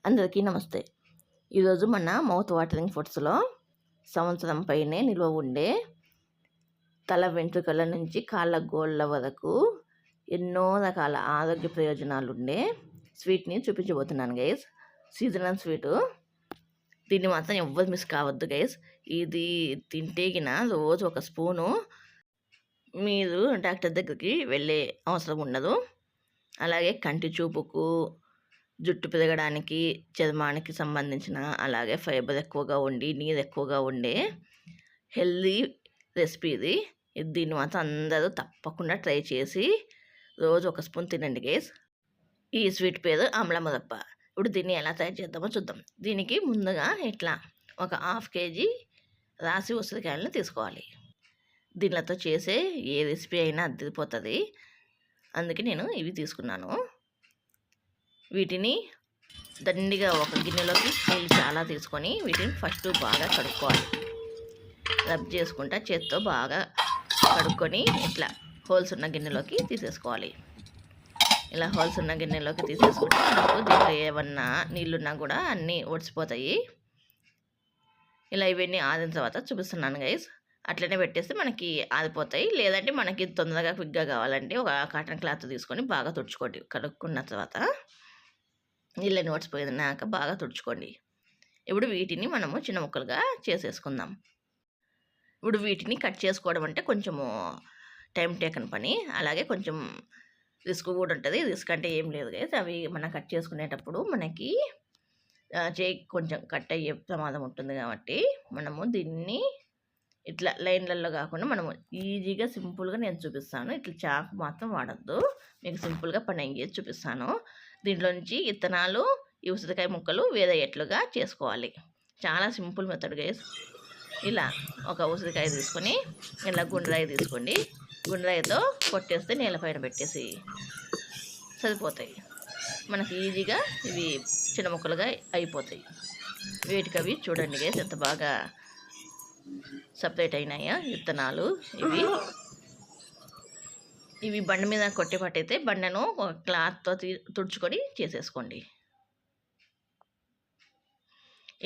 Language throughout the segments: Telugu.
అందరికీ నమస్తే. ఈరోజు మన మౌత్ వాటరింగ్ ఫుడ్స్లో సంవత్సరం పైనే నిల్వ ఉండే తల వెంట్రుకల నుంచి కాళ్ళ గోళ్ళ వరకు ఎన్నో రకాల ఆరోగ్య ప్రయోజనాలు ఉండే స్వీట్ని చూపించబోతున్నాను గైస్. Seasonal sweet. దీన్ని మాత్రం ఎవ్వరు మిస్ కావద్దు గైస్. ఇది తింటే గిన రోజు ఒక స్పూను మీరు డాక్టర్ దగ్గరికి వెళ్ళే అవసరం ఉండదు. అలాగే కంటి చూపుకు, జుట్టు పెరగడానికి, చర్మానికి సంబంధించిన, అలాగే ఫైబర్ ఎక్కువగా ఉండి నీరు ఎక్కువగా ఉండే హెల్దీ రెసిపీ ఇది. దీన్ని మాత్రం అందరూ తప్పకుండా ట్రై చేసి రోజు ఒక స్పూన్ తినండి గైస్. ఈ స్వీట్ పేరు ఆమ్ల మురబ్బ. ఇప్పుడు దీన్ని ఎలా తయారు చేద్దామో చూద్దాం. దీనికి ముందుగా ఇట్లా ఒక 1/2 kg రాసి ఉసిరికాయలను తీసుకోవాలి. దీనితో చేసే ఏ రెసిపీ అయినా అదిరిపోతుంది. అందుకే నేను ఇవి తీసుకున్నాను. వీటిని దండిగా ఒక గిన్నెలోకి నీళ్ళు చాలా తీసుకొని వీటిని ఫస్ట్ బాగా కడుక్కోవాలి. రబ్ చేసుకుంటా చేత్తో బాగా కడుక్కొని ఇట్లా హోల్స్ ఉన్న గిన్నెలోకి తీసేసుకోవాలి. ఇలా హోల్స్ ఉన్న గిన్నెలోకి తీసేసుకుంటే మనకు దీంట్లో ఏమన్నా నీళ్ళున్నా కూడా అన్నీ ఒడిసిపోతాయి. ఇలా ఇవన్నీ ఆరిన తర్వాత చూపిస్తున్నాను గైస్. అట్లనే పెట్టేస్తే మనకి ఆరిపోతాయి. లేదంటే మనకి తొందరగా క్విక్గా కావాలంటే ఒక కాటన్ క్లాత్ తీసుకొని బాగా తుడుచుకోండి. కడుక్కున్న తర్వాత నీళ్ళని ఓడిసిపోయినాక బాగా తుడుచుకోండి. ఇప్పుడు వీటిని మనము చిన్న ముక్కలుగా చేసేసుకుందాం. ఇప్పుడు వీటిని కట్ చేసుకోవడం అంటే కొంచెము టైం టేకన్ పని, అలాగే కొంచెం రిస్క్ కూడా ఉంటుంది. రిస్క్ అంటే ఏం లేదు గైస్. అవి మనం కట్ చేసుకునేటప్పుడు మనకి చేయి కొంచెం కట్ అయ్యే ప్రమాదం ఉంటుంది కాబట్టి మనము దీన్ని ఇట్లా లైన్లలో కాకుండా మనము ఈజీగా సింపుల్గా నేను చూపిస్తాను. ఇట్లా చాకు మాత్రం వాడద్దు. మీకు సింపుల్గా పని అయ్యేది చూపిస్తాను. దీంట్లో నుంచి విత్తనాలు, ఈ ఉసిరికాయ ముక్కలు వేరయ్యేట్లుగా చేసుకోవాలి. చాలా సింపుల్ మెథడ్ గైస్. ఇలా ఒక ఉసిరికాయ తీసుకొని ఇలా గుండ్రాయి తీసుకోండి. గుండ్రాయితో కొట్టేస్తే నేలపైన పెట్టేసి సరిపోతాయి. మనకి ఈజీగా ఇవి చిన్న ముక్కలుగా అయిపోతాయి. వీటికి అవి చూడండి గైస్ ఎంత బాగా సపరేట్ అయినాయా విత్తనాలు. ఇవి బండ మీద కొట్టే పట్టయితే బండను ఒక క్లాత్తో తుడుచుకొని చేసేసుకోండి.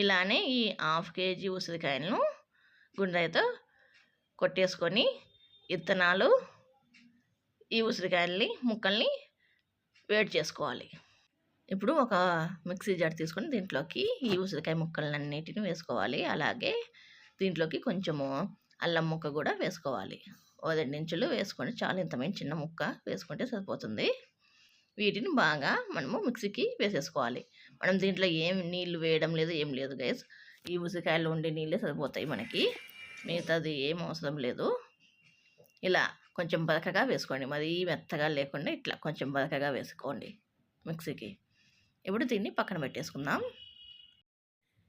ఇలానే ఈ 1/2 kg ఉసిరికాయలను గుండ్రాయితో కొట్టేసుకొని విత్తనాలు, ఈ ఉసిరికాయల్ని ముక్కల్ని వేడి చేసుకోవాలి. ఇప్పుడు ఒక మిక్సీ జార్ తీసుకొని దీంట్లోకి ఈ ఉసిరికాయ ముక్కలన్నిటిని వేసుకోవాలి. అలాగే దీంట్లోకి కొంచెము అల్లం ముక్క కూడా వేసుకోవాలి. 2 ఇంచులు వేసుకొని చాలా, ఇంతమైన చిన్న ముక్క వేసుకుంటే సరిపోతుంది. వీటిని బాగా మనము మిక్సీకి వేసేసుకోవాలి. మనం దీంట్లో ఏం నీళ్ళు వేయడం లేదు, ఏం లేదు గైస్. ఈ ఉసిరికాయలు ఉండే నీళ్ళే సరిపోతాయి మనకి, మిగతాది ఏం అవసరం లేదు. ఇలా కొంచెం బరకగా వేసుకోండి, మరీ మెత్తగా లేకుండా ఇట్లా కొంచెం బరకగా వేసుకోండి మిక్సీకి. ఇప్పుడు దీన్ని పక్కన పెట్టేసుకుందాం.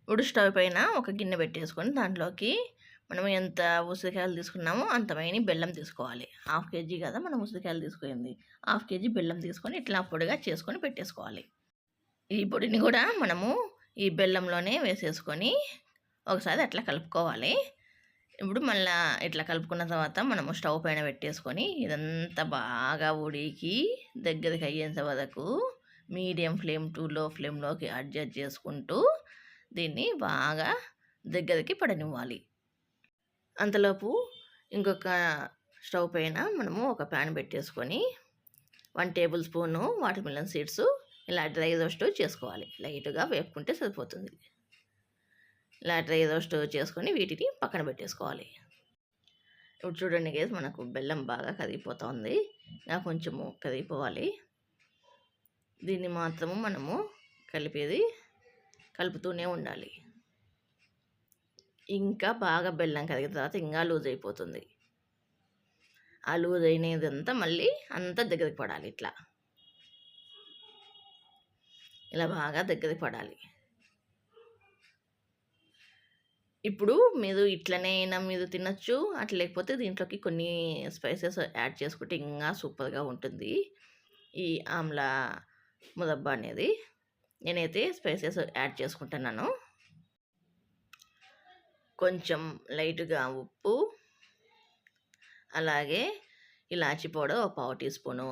ఇప్పుడు స్టవ్ పైన ఒక గిన్నె పెట్టేసుకొని దాంట్లోకి మనం ఎంత ఉసిరికాయలు తీసుకున్నామో అంతమైన బెల్లం తీసుకోవాలి. 1/2 kg కదా మనం ఉసిరికాయలు తీసుకుంది. 1/2 kg బెల్లం తీసుకొని ఇట్లా పొడిగా చేసుకొని పెట్టేసుకోవాలి. ఈ పొడిని కూడా మనము ఈ బెల్లంలోనే వేసేసుకొని ఒకసారి అట్లా కలుపుకోవాలి. ఇప్పుడు మళ్ళీ ఇట్లా కలుపుకున్న తర్వాత మనము స్టవ్ పైన పెట్టేసుకొని ఇదంతా బాగా ఉడికి దగ్గరికి అయ్యేంత వరకు మీడియం ఫ్లేమ్ టు లో ఫ్లేమ్లోకి అడ్జస్ట్ చేసుకుంటూ దీన్ని బాగా దగ్గరికి పడనివ్వాలి. అంతలోపు ఇంకొక స్టవ్ పైన మనము ఒక ప్యాన్ పెట్టేసుకొని 1 table spoon water melon seeds ఇలా డ్రై రోస్ట్ చేసుకోవాలి. లైట్గా వేపుకుంటే సరిపోతుంది. ఇలా డ్రై రోస్ట్ చేసుకొని వీటిని పక్కన పెట్టేసుకోవాలి. ఇప్పుడు చూడండి గైస్, మనకు బెల్లం బాగా కరిగిపోతుంది. ఇంకా కొంచెము కరిగిపోవాలి. దీన్ని మాత్రము మనము కలుపుతూనే ఉండాలి. ఇంకా బాగా బెల్లం కరిగిన తర్వాత ఇంకా లూజ్ అయిపోతుంది. ఆ లూజ్ అయినదంతా మళ్ళీ అంతా దగ్గరికి పడాలి. ఇలా బాగా దగ్గరికి పడాలి. ఇప్పుడు మీరు ఇట్లనే అయినా మీరు తినచ్చు, అట్లా లేకపోతే దీంట్లోకి కొన్ని స్పైసెస్ యాడ్ చేసుకుంటే ఇంకా సూపర్గా ఉంటుంది ఈ ఆమ్లా మురబ్బ అనేది. నేనైతే స్పైసెస్ యాడ్ చేసుకుంటున్నాను. కొంచెం లైట్గా ఉప్పు, అలాగే ఇలాచీ పౌడర్ 1/4 టీ స్పూను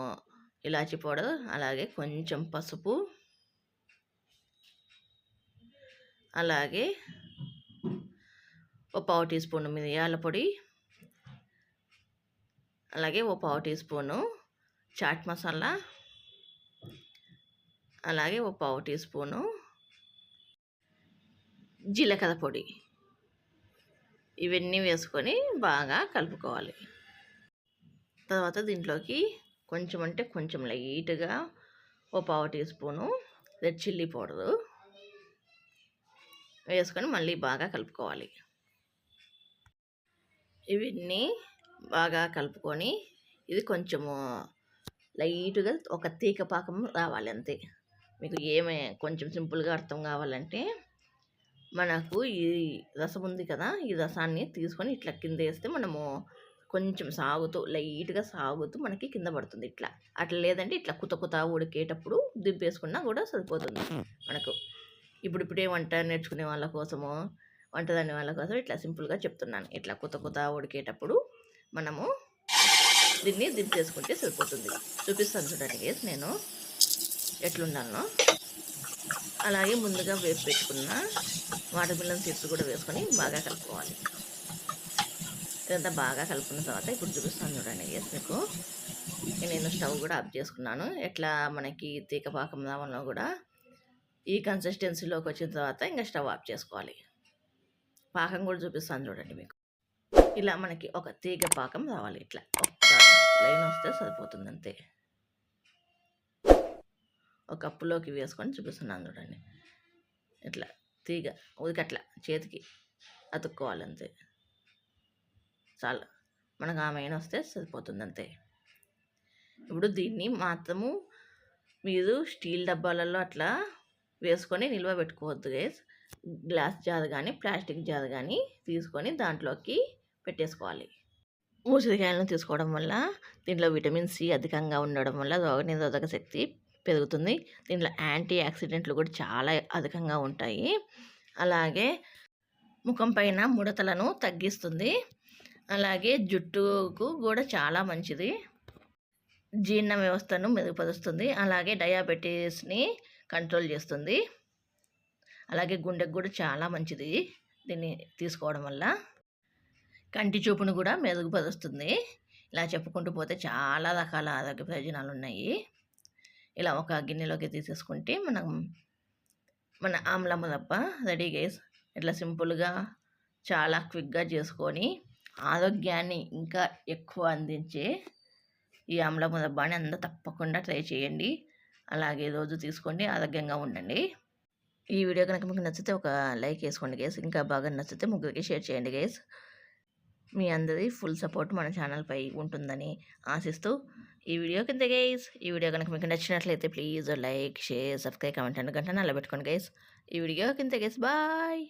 ఇలాచీ పౌడర్, అలాగే కొంచెం పసుపు, అలాగే ఒక పావు టీ స్పూన్ మిరియాల పొడి, అలాగే ఒక పావు టీ స్పూను చాట్ మసాలా, అలాగే ఒక పావు టీ స్పూను జీలకర్ర పొడి. ఇవన్నీ వేసుకొని బాగా కలుపుకోవాలి. తర్వాత దీంట్లోకి కొంచెం అంటే కొంచెం లైట్గా ఒక పావు teaspoon red chilli powder వేసుకొని మళ్ళీ బాగా కలుపుకోవాలి. ఇవన్నీ బాగా కలుపుకొని ఇది కొంచెము లైట్గా ఒక తీగ పాకం రావాలి అంతే. మీకు ఏమే కొంచెం సింపుల్గా అర్థం కావాలంటే మనకు ఈ రసం ఉంది కదా, ఈ రసాన్ని తీసుకొని ఇట్లా కింద వేస్తే మనము కొంచెం సాగుతూ లైట్గా సాగుతూ మనకి కింద పడుతుంది ఇట్లా. అట్లా లేదంటే ఇట్లా కుత ఉడికేటప్పుడు దింపేసుకున్నా కూడా సరిపోతుంది మనకు. ఇప్పుడిప్పుడే వంట నేర్చుకునే వాళ్ళ కోసము, వంటదాని వాళ్ళ కోసం ఇట్లా సింపుల్గా చెప్తున్నాను. ఇట్లా కుత ఉడికేటప్పుడు మనము దీన్ని దింపేసుకుంటే సరిపోతుంది. చూపిస్తాను చూడండి గైస్ నేను ఎట్లుండాలో. అలాగే ముందుగా వేసి పెట్టుకున్న వాటర్ మిలన్ సీడ్స్ కూడా వేసుకొని బాగా కలుపుకోవాలి. ఇదంతా బాగా కలుపుకున్న తర్వాత ఇప్పుడు చూపిస్తాను చూడండి గైస్ మీకు. నేను స్టవ్ కూడా ఆఫ్ చేసుకున్నాను. ఎట్లా మనకి తీగపాకం రావడంలో కూడా ఈ కన్సిస్టెన్సీలోకి వచ్చిన తర్వాత ఇంకా స్టవ్ ఆఫ్ చేసుకోవాలి. పాకం కూడా చూపిస్తాను చూడండి మీకు. ఇలా మనకి ఒక తీగ పాకం రావాలి. ఇట్లా ఒక్క లైన్ వస్తే సరిపోతుంది అంతే. ఒక కప్పులోకి వేసుకొని చూపిస్తున్నాను చూడండి. ఇట్లా తీగ ఉదికట్లా చేతికి అతుక్కోవాలి అంతే. చాలా మనకు ఆ మెయిన్ వస్తే సరిపోతుంది అంతే. ఇప్పుడు దీన్ని మాత్రము మీరు స్టీల్ డబ్బాలలో అట్లా వేసుకొని నిల్వ పెట్టుకోవద్దు గైస్. గ్లాస్ జార్ కానీ ప్లాస్టిక్ జార్ కానీ తీసుకొని దాంట్లోకి పెట్టేసుకోవాలి. ఊసిరికాయలను తీసుకోవడం వల్ల దీంట్లో విటమిన్ సి అధికంగా ఉండడం వల్ల రోగనిరోధక శక్తి పెరుగుతుంది. దీంట్లో యాంటీ ఆక్సిడెంట్లు కూడా చాలా అధికంగా ఉంటాయి. అలాగే ముఖం పైన ముడతలను తగ్గిస్తుంది. అలాగే జుట్టుకు కూడా చాలా మంచిది. జీర్ణ వ్యవస్థను మెరుగుపరుస్తుంది. అలాగే డయాబెటీస్ని కంట్రోల్ చేస్తుంది. అలాగే గుండెకు కూడా చాలా మంచిది దీన్ని తీసుకోవడం వల్ల. కంటి చూపును కూడా మెరుగుపరుస్తుంది. ఇలా చెప్పుకుంటూ పోతే చాలా రకాల ఆరోగ్య ప్రయోజనాలు ఉన్నాయి. ఇలా ఒక గిన్నెలోకి తీసేసుకుంటే మన ఆమ్ల మురబ్బ రెడీ గైస్. ఇట్లా సింపుల్గా చాలా క్విక్గా చేసుకొని ఆరోగ్యాన్ని ఇంకా ఎక్కువ అందించే ఈ ఆమ్ల మురబ్బాని అందరూ తప్పకుండా ట్రై చేయండి. అలాగే రోజు తీసుకోండి, ఆరోగ్యంగా ఉండండి. ఈ వీడియో కనుక మీకు నచ్చితే ఒక లైక్ వేసుకోండి గైస్. ఇంకా బాగా నచ్చితే ముగ్గురికి షేర్ చేయండి గైస్. మీ అందరి ఫుల్ సపోర్ట్ మన ఛానల్పై ఉంటుందని ఆశిస్తూ ఈ వీడియో కింద గైస్. ఈ వీడియో కనుక మీకు నచ్చినట్లయితే please like, share, subscribe, comment and గంట నల్ల పెట్టుకోండి గైస్. ఈ వీడియో కింద గైస్. బాయ్.